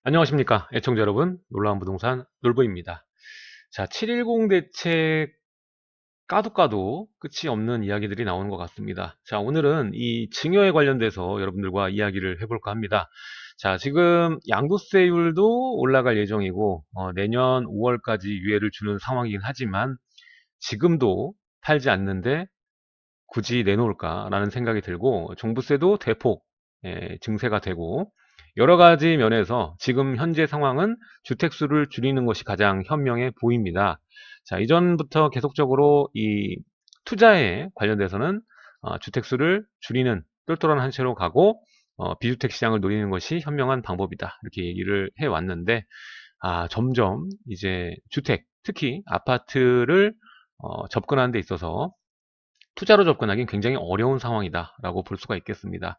안녕하십니까 애청자 여러분, 놀라운 부동산 놀부입니다. 자, 710 대책 까도 까도 끝이 없는 이야기들이 나오는 것 같습니다. 자, 오늘은 이 증여에 관련돼서 여러분들과 이야기를 해볼까 합니다. 자, 지금 양도세율도 올라갈 예정이고 내년 5월까지 유예를 주는 상황이긴 하지만 지금도 팔지 않는데 굳이 내놓을까라는 생각이 들고, 종부세도 대폭 증세가 되고, 여러 가지 면에서 지금 현재 상황은 주택수를 줄이는 것이 가장 현명해 보입니다. 자, 이전부터 계속적으로 이 투자에 관련돼서는 주택수를 줄이는 똘똘한 한 채로 가고 비주택 시장을 노리는 것이 현명한 방법이다, 이렇게 얘기를 해왔는데, 점점 이제 주택, 특히 아파트를 접근하는 데 있어서 투자로 접근하기는 굉장히 어려운 상황이다라고 볼 수가 있겠습니다.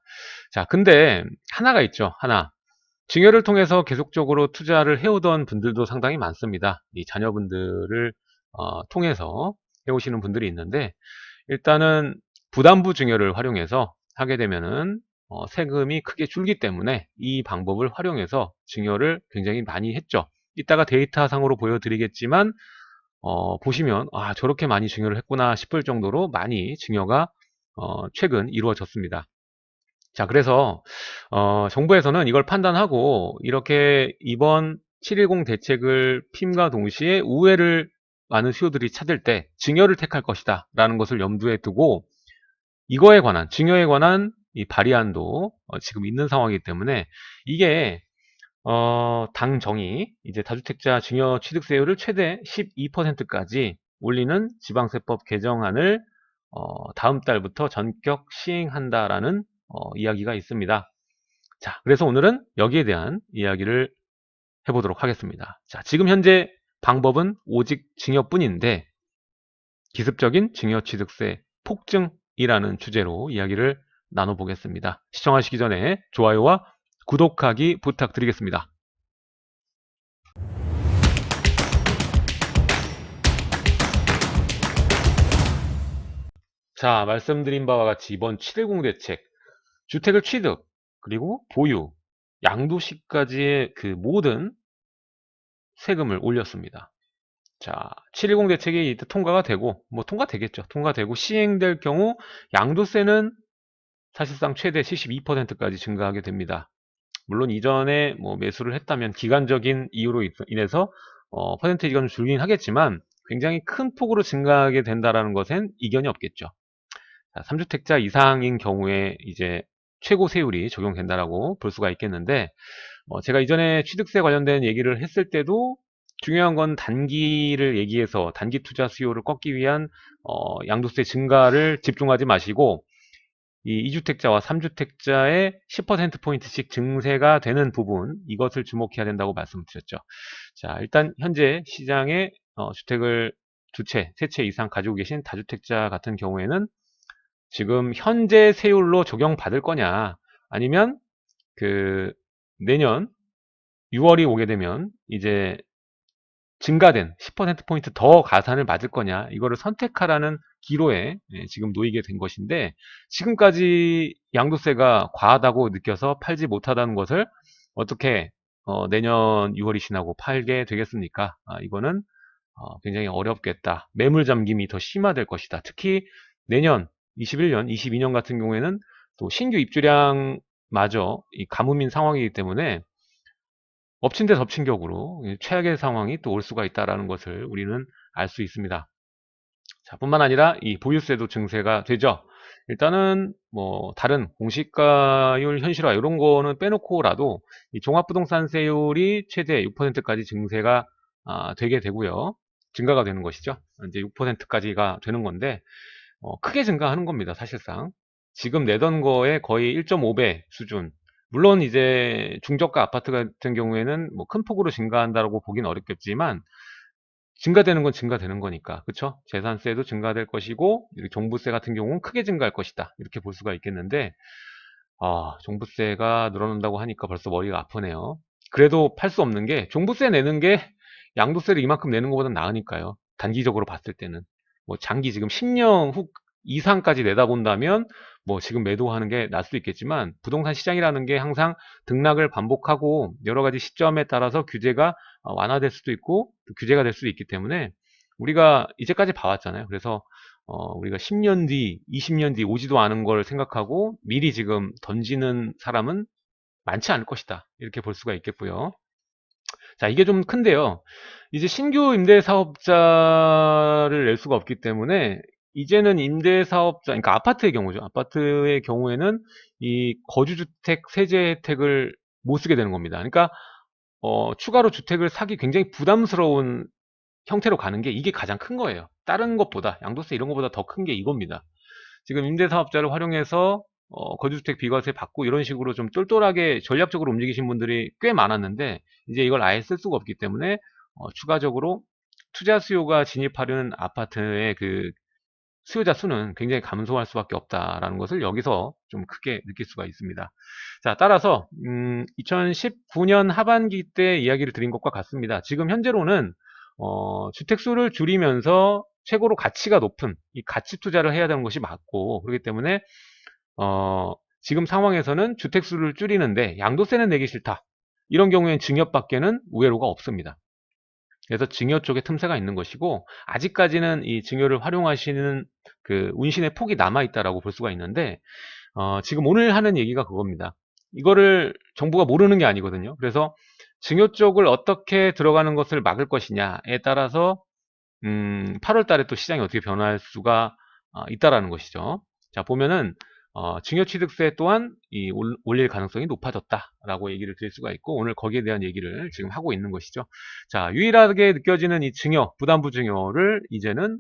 자, 근데 하나가 있죠. 하나. 증여를 통해서 계속적으로 투자를 해오던 분들도 상당히 많습니다. 이 자녀분들을 통해서 해오시는 분들이 있는데, 일단은 부담부 증여를 활용해서 하게 되면은 세금이 크게 줄기 때문에 이 방법을 활용해서 증여를 굉장히 많이 했죠. 이따가 데이터상으로 보여드리겠지만 보시면 저렇게 많이 증여를 했구나 싶을 정도로 많이 증여가 최근 이루어졌습니다. 자, 그래서 정부에서는 이걸 판단하고 이렇게 이번 710 대책을 핌과 동시에 우회를 많은 수요들이 찾을 때 증여를 택할 것이다 라는 것을 염두에 두고, 이거에 관한, 증여에 관한 이 발의안도 지금 있는 상황이기 때문에, 이게 당정이 이제 다주택자 증여 취득세율을 최대 12%까지 올리는 지방세법 개정안을 다음 달부터 전격 시행한다라는 이야기가 있습니다. 자, 그래서 오늘은 여기에 대한 이야기를 해보도록 하겠습니다. 자, 지금 현재 방법은 오직 증여뿐인데, 기습적인 증여 취득세 폭증이라는 주제로 이야기를 나눠보겠습니다. 시청하시기 전에 좋아요와 구독하기 부탁드리겠습니다. 자, 말씀드린 바와 같이 이번 710 대책, 주택을 취득, 그리고 보유, 양도시까지의 그 모든 세금을 올렸습니다. 자, 710 대책이 이때 통과가 되고, 뭐 통과되겠죠. 통과되고 시행될 경우 양도세는 사실상 최대 72%까지 증가하게 됩니다. 물론 이전에 뭐 매수를 했다면 기간적인 이유로 인해서 퍼센테이지가 좀 줄긴 하겠지만, 굉장히 큰 폭으로 증가하게 된다라는 것엔 이견이 없겠죠. 3주택자 이상인 경우에 이제 최고 세율이 적용된다라고 볼 수가 있겠는데, 제가 이전에 취득세 관련된 얘기를 했을 때도 중요한 건 단기를 얘기해서 단기 투자 수요를 꺾기 위한 양도세 증가를 집중하지 마시고, 이 2주택자와 3주택자의 10%포인트씩 증세가 되는 부분, 이것을 주목해야 된다고 말씀드렸죠. 자, 일단 현재 시장에 주택을 두 채, 세 채 이상 가지고 계신 다주택자 같은 경우에는 지금 현재 세율로 적용받을 거냐, 아니면 그 내년 6월이 오게 되면 이제 증가된 10%포인트 더 가산을 맞을 거냐, 이거를 선택하라는 기로에 지금 놓이게 된 것인데, 지금까지 양도세가 과하다고 느껴서 팔지 못하다는 것을 어떻게 내년 6월이 지나고 팔게 되겠습니까? 이거는 굉장히 어렵겠다. 매물 잠김이 더 심화될 것이다. 특히 내년 21년, 22년 같은 경우에는 또 신규 입주량마저 이 가뭄인 상황이기 때문에 엎친 데 덮친 격으로 최악의 상황이 또 올 수가 있다는 것을 우리는 알 수 있습니다. 자, 뿐만 아니라 이 보유세도 증세가 되죠. 일단은 뭐 다른 공시가율 현실화 이런 거는 빼놓고라도 이 종합부동산세율이 최대 6%까지 증세가 되게 되고요. 증가가 되는 것이죠. 이제 6%까지가 되는 건데 크게 증가하는 겁니다. 사실상 지금 내던 거에 거의 1.5배 수준. 물론 이제 중저가 아파트 같은 경우에는 뭐 큰 폭으로 증가한다고 보긴 어렵겠지만, 증가되는 건 증가되는 거니까, 그쵸? 재산세도 증가될 것이고, 종부세 같은 경우는 크게 증가할 것이다, 이렇게 볼 수가 있겠는데, 종부세가 늘어난다고 하니까 벌써 머리가 아프네요. 그래도 팔 수 없는 게, 종부세 내는 게 양도세를 이만큼 내는 것보다 나으니까요. 단기적으로 봤을 때는. 뭐 장기 지금 10년 후 이상까지 내다본다면 뭐 지금 매도하는 게 나을 수도 있겠지만 부동산 시장이라는 게 항상 등락을 반복하고 여러 가지 시점에 따라서 규제가 완화될 수도 있고 규제가 될 수도 있기 때문에 우리가 이제까지 봐왔잖아요. 그래서 우리가 10년 뒤, 20년 뒤 오지도 않은 걸 생각하고 미리 지금 던지는 사람은 많지 않을 것이다. 이렇게 볼 수가 있겠고요. 자, 이게 좀 큰데요. 이제 신규 임대사업자를 낼 수가 없기 때문에 이제는 임대사업자, 그러니까 아파트의 경우죠. 아파트의 경우에는 이 거주주택 세제 혜택을 못 쓰게 되는 겁니다. 그러니까 추가로 주택을 사기 굉장히 부담스러운 형태로 가는 게 이게 가장 큰 거예요. 다른 것보다 양도세 이런 것보다 더 큰 게 이겁니다. 지금 임대사업자를 활용해서 거주주택 비과세 받고 이런 식으로 좀 똘똘하게 전략적으로 움직이신 분들이 꽤 많았는데 이제 이걸 아예 쓸 수가 없기 때문에 추가적으로 투자 수요가 진입하려는 아파트의 그 수요자 수는 굉장히 감소할 수밖에 없다라는 것을 여기서 좀 크게 느낄 수가 있습니다. 자, 따라서 2019년 하반기 때 이야기를 드린 것과 같습니다. 지금 현재로는 주택수를 줄이면서 최고로 가치가 높은 이 가치 투자를 해야 되는 것이 맞고 그렇기 때문에 지금 상황에서는 주택수를 줄이는데 양도세는 내기 싫다. 이런 경우엔 증여밖에는 우회로가 없습니다. 그래서 증여 쪽에 틈새가 있는 것이고 아직까지는 이 증여를 활용하시는 그 운신의 폭이 남아 있다라고 볼 수가 있는데 지금 오늘 하는 얘기가 그겁니다. 이거를 정부가 모르는 게 아니거든요. 그래서 증여 쪽을 어떻게 들어가는 것을 막을 것이냐에 따라서 8월 달에 또 시장이 어떻게 변할 수가 있다라는 것이죠. 자, 보면은 증여취득세 또한 올릴 가능성이 높아졌다라고 얘기를 드릴 수가 있고 오늘 거기에 대한 얘기를 지금 하고 있는 것이죠. 자, 유일하게 느껴지는 이 증여, 부담부 증여를 이제는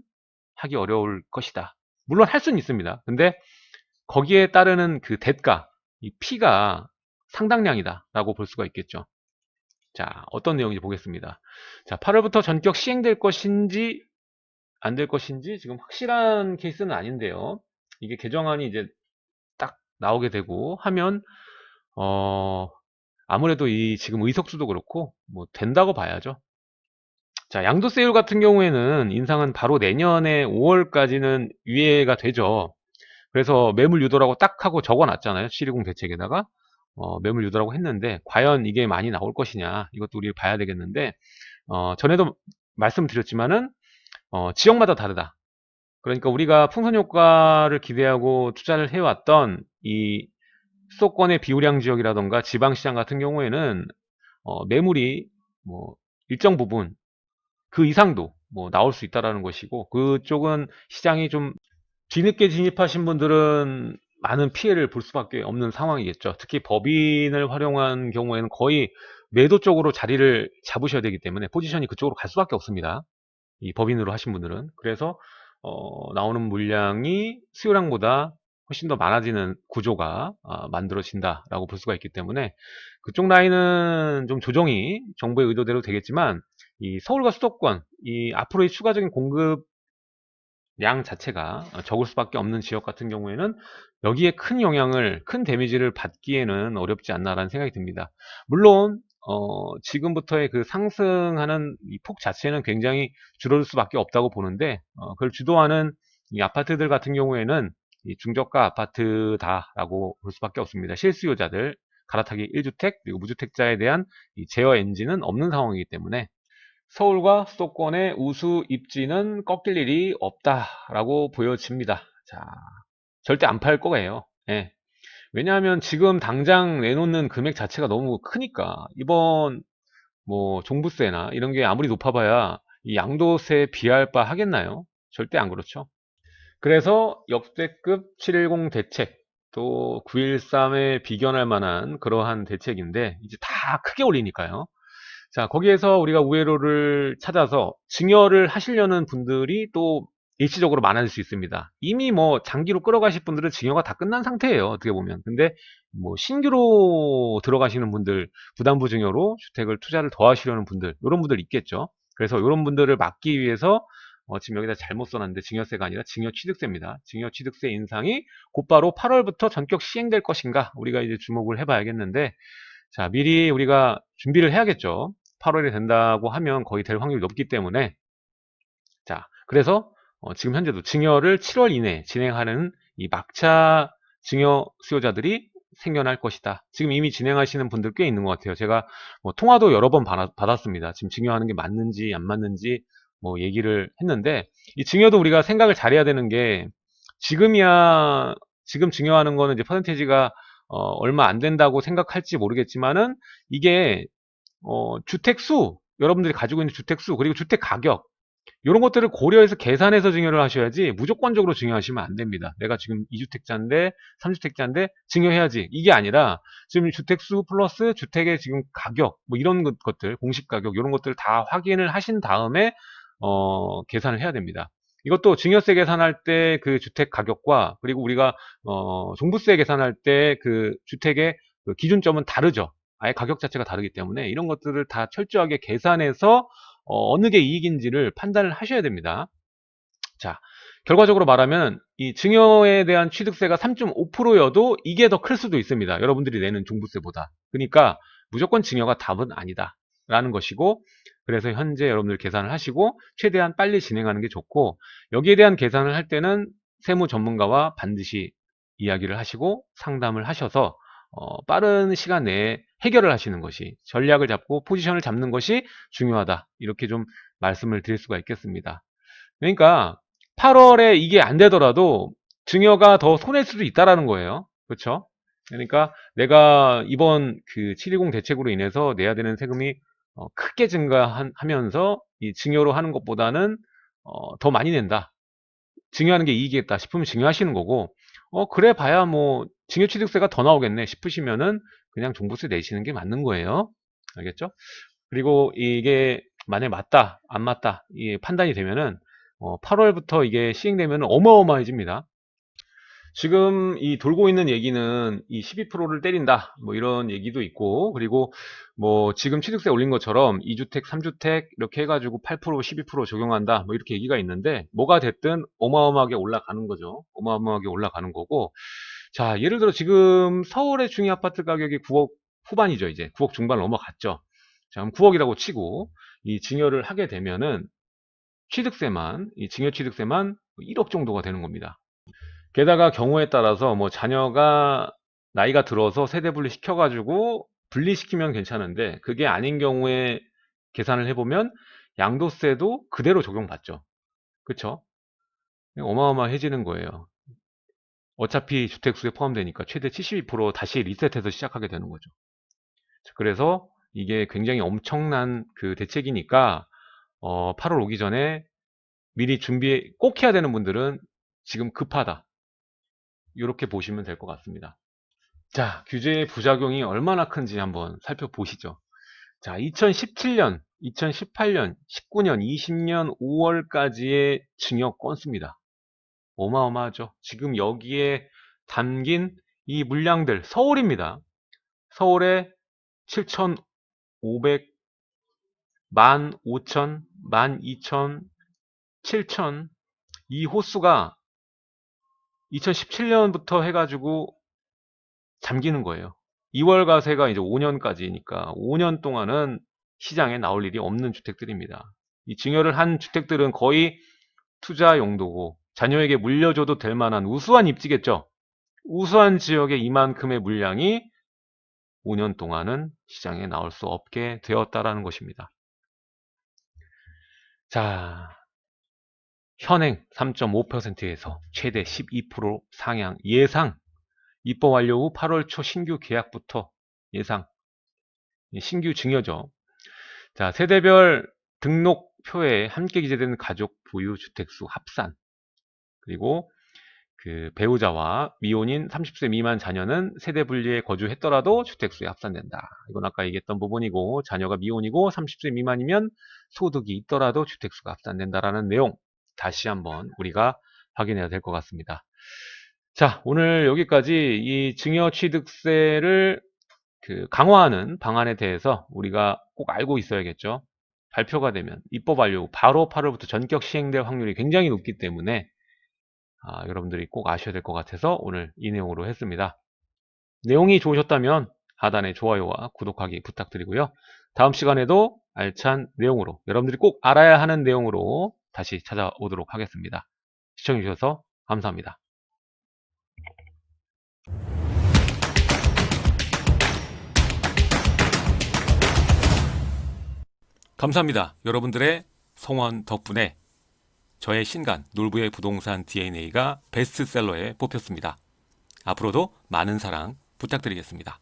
하기 어려울 것이다. 물론 할 수는 있습니다. 근데 거기에 따르는 그 대가, 이 피가 상당량이다라고 볼 수가 있겠죠. 자, 어떤 내용인지 보겠습니다. 자, 8월부터 전격 시행될 것인지 안 될 것인지 지금 확실한 케이스는 아닌데요. 이게 개정안이 이제 딱 나오게 되고 하면 아무래도 이 지금 의석수도 그렇고 뭐 된다고 봐야죠. 자, 양도세율 같은 경우에는 인상은 바로 내년에 5월까지는 유예가 되죠. 그래서 매물 유도라고 딱 하고 적어놨잖아요. 720 대책에다가 매물 유도라고 했는데 과연 이게 많이 나올 것이냐 이것도 우리 봐야 되겠는데 전에도 말씀드렸지만은 지역마다 다르다. 그러니까 우리가 풍선 효과를 기대하고 투자를 해왔던 이 수도권의 비우량 지역이라던가 지방시장 같은 경우에는 매물이 뭐 일정 부분 그 이상도 뭐 나올 수 있다라는 것이고 그쪽은 시장이 좀 뒤늦게 진입하신 분들은 많은 피해를 볼 수밖에 없는 상황이겠죠. 특히 법인을 활용한 경우에는 거의 매도 쪽으로 자리를 잡으셔야 되기 때문에 포지션이 그쪽으로 갈 수밖에 없습니다. 이 법인으로 하신 분들은. 그래서 나오는 물량이 수요량보다 훨씬 더 많아지는 구조가 만들어진다라고 볼 수가 있기 때문에 그쪽 라인은 좀 조정이 정부의 의도대로 되겠지만 이 서울과 수도권 이 앞으로의 추가적인 공급 량 자체가 적을 수밖에 없는 지역 같은 경우에는 여기에 큰 영향을, 큰 데미지를 받기에는 어렵지 않나라는 생각이 듭니다. 물론 지금부터의 그 상승하는 이 폭 자체는 굉장히 줄어들 수밖에 없다고 보는데 그걸 주도하는 이 아파트들 같은 경우에는 이 중저가 아파트다라고 볼 수밖에 없습니다. 실수요자들, 갈아타기 1주택 그리고 무주택자에 대한 이 제어 엔진은 없는 상황이기 때문에 서울과 수도권의 우수 입지는 꺾일 일이 없다라고 보여집니다. 자, 절대 안 팔 거예요. 예. 왜냐하면 지금 당장 내놓는 금액 자체가 너무 크니까 이번 뭐 종부세나 이런 게 아무리 높아봐야 이 양도세 비할 바 하겠나요? 절대 안 그렇죠. 그래서 역대급 710 대책 또 913에 비견할 만한 그러한 대책인데 이제 다 크게 올리니까요. 자, 거기에서 우리가 우회로를 찾아서 증여를 하시려는 분들이 또 일시적으로 많아질 수 있습니다. 이미 뭐 장기로 끌어가실 분들은 증여가 다 끝난 상태예요. 어떻게 보면. 근데 뭐 신규로 들어가시는 분들, 부담부 증여로 주택을 투자를 더 하시려는 분들, 이런 분들 있겠죠. 그래서 이런 분들을 막기 위해서 지금 여기다 잘못 써놨는데 증여세가 아니라 증여취득세입니다. 증여취득세 인상이 곧바로 8월부터 전격 시행될 것인가 우리가 이제 주목을 해봐야겠는데 자, 미리 우리가 준비를 해야겠죠. 8월에 된다고 하면 거의 될 확률이 높기 때문에 자, 그래서 지금 현재도 증여를 7월 이내에 진행하는 이 막차 증여 수요자들이 생겨날 것이다. 지금 이미 진행하시는 분들 꽤 있는 것 같아요. 제가 뭐 통화도 여러 번 받았습니다. 지금 증여하는 게 맞는지 안 맞는지 뭐 얘기를 했는데, 이 증여도 우리가 생각을 잘해야 되는 게, 지금이야 지금 증여하는 거는 이제 퍼센테이지가 얼마 안 된다고 생각할지 모르겠지만은, 이게 주택 수, 여러분들이 가지고 있는 주택 수, 그리고 주택 가격, 이런 것들을 고려해서 계산해서 증여를 하셔야지 무조건적으로 증여하시면 안 됩니다. 내가 지금 2주택자인데 3주택자인데 증여해야지, 이게 아니라 지금 주택수 플러스 주택의 지금 가격, 뭐 이런 것들, 공시가격, 이런 것들을 다 확인을 하신 다음에 계산을 해야 됩니다. 이것도 증여세 계산할 때 그 주택 가격과, 그리고 우리가 종부세 계산할 때 그 주택의 그 기준점은 다르죠. 아예 가격 자체가 다르기 때문에 이런 것들을 다 철저하게 계산해서 어느 게 이익인지를 판단을 하셔야 됩니다. 자, 결과적으로 말하면 이 증여에 대한 취득세가 3.5%여도 이게 더 클 수도 있습니다. 여러분들이 내는 종부세보다. 그러니까 무조건 증여가 답은 아니다 라는 것이고, 그래서 현재 여러분들 계산을 하시고 최대한 빨리 진행하는 게 좋고, 여기에 대한 계산을 할 때는 세무 전문가와 반드시 이야기를 하시고 상담을 하셔서 빠른 시간 내에 해결을 하시는 것이, 전략을 잡고 포지션을 잡는 것이 중요하다, 이렇게 좀 말씀을 드릴 수가 있겠습니다. 그러니까 8월에 이게 안 되더라도 증여가 더 손해일 수도 있다라는 거예요. 그렇죠? 그러니까 내가 이번 그 720 대책으로 인해서 내야 되는 세금이 크게 증가하면서 이 증여로 하는 것보다는 더 많이 낸다, 증여하는 게 이익이겠다 싶으면 증여하시는 거고, 그래 봐야 뭐 증여취득세가 더 나오겠네 싶으시면은 그냥 종부세 내시는 게 맞는 거예요. 알겠죠? 그리고 이게 만약에 맞다 안 맞다 이 판단이 되면은 8월부터 이게 시행되면 어마어마해집니다. 지금 이 돌고 있는 얘기는 이 12%를 때린다, 뭐 이런 얘기도 있고, 그리고 뭐 지금 취득세 올린 것처럼 2주택, 3주택 이렇게 해가지고 8%, 12% 적용한다, 뭐 이렇게 얘기가 있는데, 뭐가 됐든 어마어마하게 올라가는 거죠. 어마어마하게 올라가는 거고, 자, 예를 들어 지금 서울의 중위 아파트 가격이 9억 후반이죠. 이제 9억 중반 넘어갔죠. 자, 그럼 9억이라고 치고 이 증여를 하게 되면은 취득세만, 이 증여 취득세만 1억 정도가 되는 겁니다. 게다가 경우에 따라서 뭐 자녀가 나이가 들어서 세대 분리 시켜가지고 분리시키면 괜찮은데, 그게 아닌 경우에 계산을 해보면 양도세도 그대로 적용받죠. 그쵸? 어마어마해지는 거예요. 어차피 주택수에 포함되니까 최대 72% 다시 리셋해서 시작하게 되는 거죠. 그래서 이게 굉장히 엄청난 그 대책이니까 8월 오기 전에 미리 준비 꼭 해야 되는 분들은 지금 급하다, 이렇게 보시면 될 것 같습니다. 자, 규제의 부작용이 얼마나 큰지 한번 살펴보시죠. 자, 2017년, 2018년, 19년, 20년 5월까지의 증여 건수입니다. 어마어마하죠. 지금 여기에 담긴 이 물량들, 서울입니다. 서울에 7,500, 15,000, 12,000, 7,000, 이 호수가 2017년부터 해가지고 잠기는 거예요. 2월 가세가 이제 5년까지니까 5년 동안은 시장에 나올 일이 없는 주택들입니다. 이 증여를 한 주택들은 거의 투자 용도고 자녀에게 물려줘도 될 만한 우수한 입지겠죠. 우수한 지역에 이만큼의 물량이 5년 동안은 시장에 나올 수 없게 되었다라는 것입니다. 자, 현행 3.5%에서 최대 12% 상향 예상. 입법 완료 후 8월 초 신규 계약부터 예상. 신규 증여죠. 자, 세대별 등록표에 함께 기재된 가족 보유 주택수 합산, 그리고 그 배우자와 미혼인 30세 미만 자녀는 세대 분리에 거주했더라도 주택수에 합산된다. 이건 아까 얘기했던 부분이고, 자녀가 미혼이고 30세 미만이면 소득이 있더라도 주택수가 합산된다라는 내용, 다시 한번 우리가 확인해야 될 것 같습니다. 자, 오늘 여기까지 이 증여취득세를 강화하는 방안에 대해서 우리가 꼭 알고 있어야겠죠. 발표가 되면 입법 완료 바로 8월부터 전격 시행될 확률이 굉장히 높기 때문에 여러분들이 꼭 아셔야 될 것 같아서 오늘 이 내용으로 했습니다. 내용이 좋으셨다면 하단에 좋아요와 구독하기 부탁드리고요. 다음 시간에도 알찬 내용으로, 여러분들이 꼭 알아야 하는 내용으로 다시 찾아오도록 하겠습니다. 시청해주셔서 감사합니다. 감사합니다. 여러분들의 성원 덕분에 저의 신간 놀부의 부동산 DNA가 베스트셀러에 뽑혔습니다. 앞으로도 많은 사랑 부탁드리겠습니다.